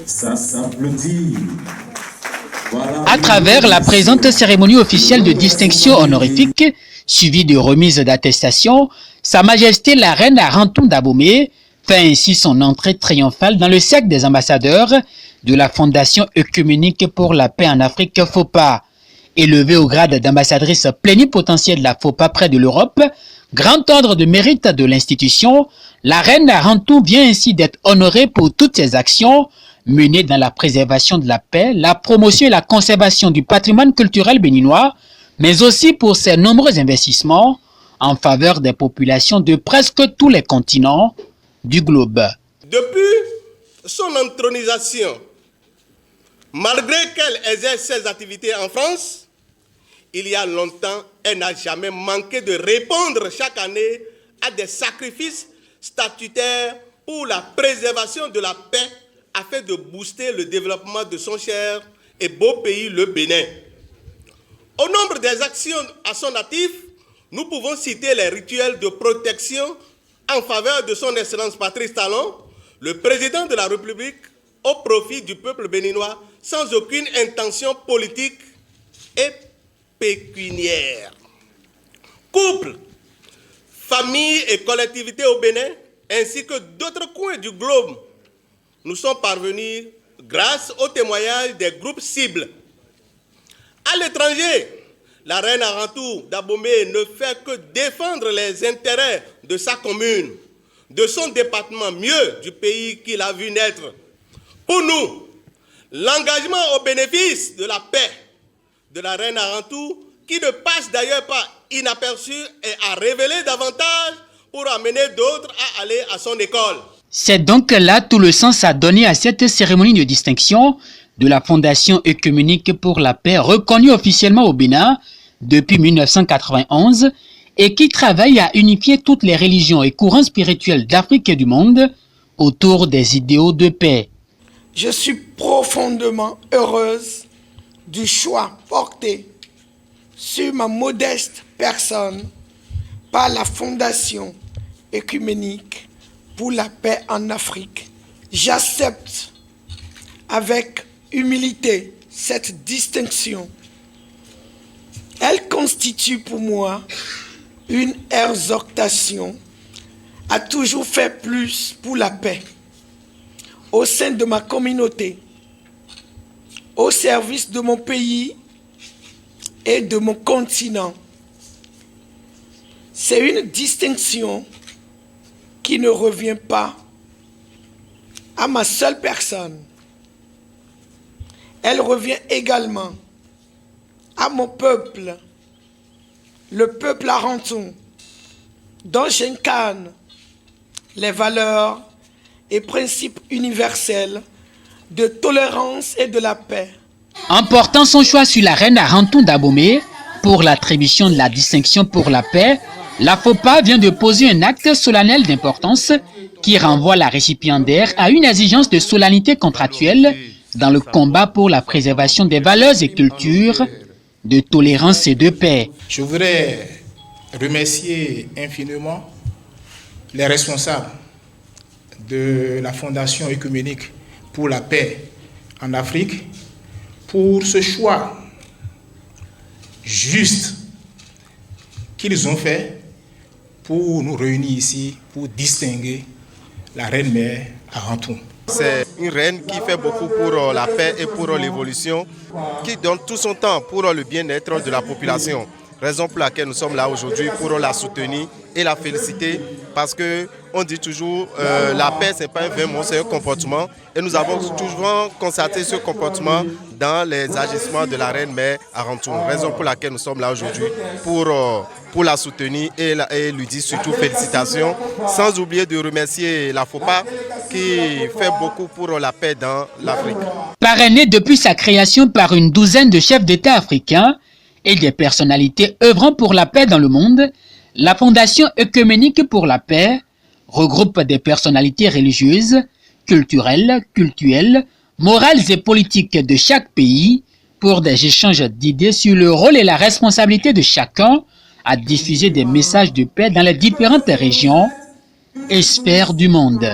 Ça s'applaudit. Voilà. À travers la présente cérémonie officielle de distinction honorifique, suivie de remise d'attestation, Sa Majesté la Reine Arantou Dahbomey fait ainsi son entrée triomphale dans le cercle des ambassadeurs de la Fondation œcuménique pour la paix en Afrique FOPA. Élevée au grade d'ambassadrice plénipotentiaire de la FOPA près de l'Europe, grand ordre de mérite de l'institution, la Reine Arantou vient ainsi d'être honorée pour toutes ses actions menées dans la préservation de la paix, la promotion et la conservation du patrimoine culturel béninois, mais aussi pour ses nombreux investissements en faveur des populations de presque tous les continents du globe. Depuis son intronisation, malgré qu'elle exerce ses activités en France, il y a longtemps, elle n'a jamais manqué de répondre chaque année à des sacrifices statutaires pour la préservation de la paix afin de booster le développement de son cher et beau pays, le Bénin. Au nombre des actions à son actif, nous pouvons citer les rituels de protection en faveur de son Excellence Patrice Talon, le président de la République, au profit du peuple béninois, sans aucune intention politique et pécuniaire. Couple, famille et collectivités au Bénin, ainsi que d'autres coins du globe, nous sommes parvenus grâce au témoignage des groupes cibles. À l'étranger, la Reine Arantou Dahbomey ne fait que défendre les intérêts de sa commune, de son département, mieux du pays qu'il a vu naître. Pour nous, l'engagement au bénéfice de la paix de la Reine Arantou, qui ne passe d'ailleurs pas inaperçu, et à révéler davantage pour amener d'autres à aller à son école. C'est donc là tout le sens à donner à cette cérémonie de distinction de la Fondation œcuménique pour la paix, reconnue officiellement au Bénin depuis 1991 et qui travaille à unifier toutes les religions et courants spirituels d'Afrique et du monde autour des idéaux de paix. Je suis profondément heureuse du choix porté sur ma modeste personne par la Fondation œcuménique pour la paix en Afrique. J'accepte avec humilité cette distinction. Elle constitue pour moi une exhortation à toujours faire plus pour la paix au sein de ma communauté, au service de mon pays et de mon continent. C'est une distinction qui ne revient pas à ma seule personne. Elle revient également à mon peuple, le peuple arantou, dont j'incarne les valeurs et principes universels de tolérance et de la paix. En portant son choix sur la Reine Arantou Dahbomey pour l'attribution de la distinction pour la paix, la FOPA vient de poser un acte solennel d'importance qui renvoie la récipiendaire à une exigence de solennité contractuelle dans le combat pour la préservation des valeurs et cultures de tolérance et de paix. Je voudrais remercier infiniment les responsables de la Fondation œcuménique pour la paix en Afrique pour ce choix juste qu'ils ont fait pour nous réunir ici, pour distinguer la Reine Mère Arantou. C'est une reine qui fait beaucoup pour la paix et pour l'évolution, qui donne tout son temps pour le bien-être de la population. Raison pour laquelle nous sommes là aujourd'hui, pour la soutenir et la féliciter, parce qu'on dit toujours la paix, ce n'est pas un vain mot, c'est un comportement. Et nous avons toujours constaté ce comportement dans les agissements de la Reine Mère Arantou. Raison pour laquelle nous sommes là aujourd'hui, pour la soutenir et lui dire surtout félicitations, sans oublier de remercier la FOPA qui fait beaucoup pour la paix dans l'Afrique. Parrainée depuis sa création par une douzaine de chefs d'État africains et des personnalités œuvrant pour la paix dans le monde, la Fondation œcuménique pour la paix regroupe des personnalités religieuses, culturelles, morales et politiques de chaque pays pour des échanges d'idées sur le rôle et la responsabilité de chacun à diffuser des messages de paix dans les différentes régions et sphères du monde.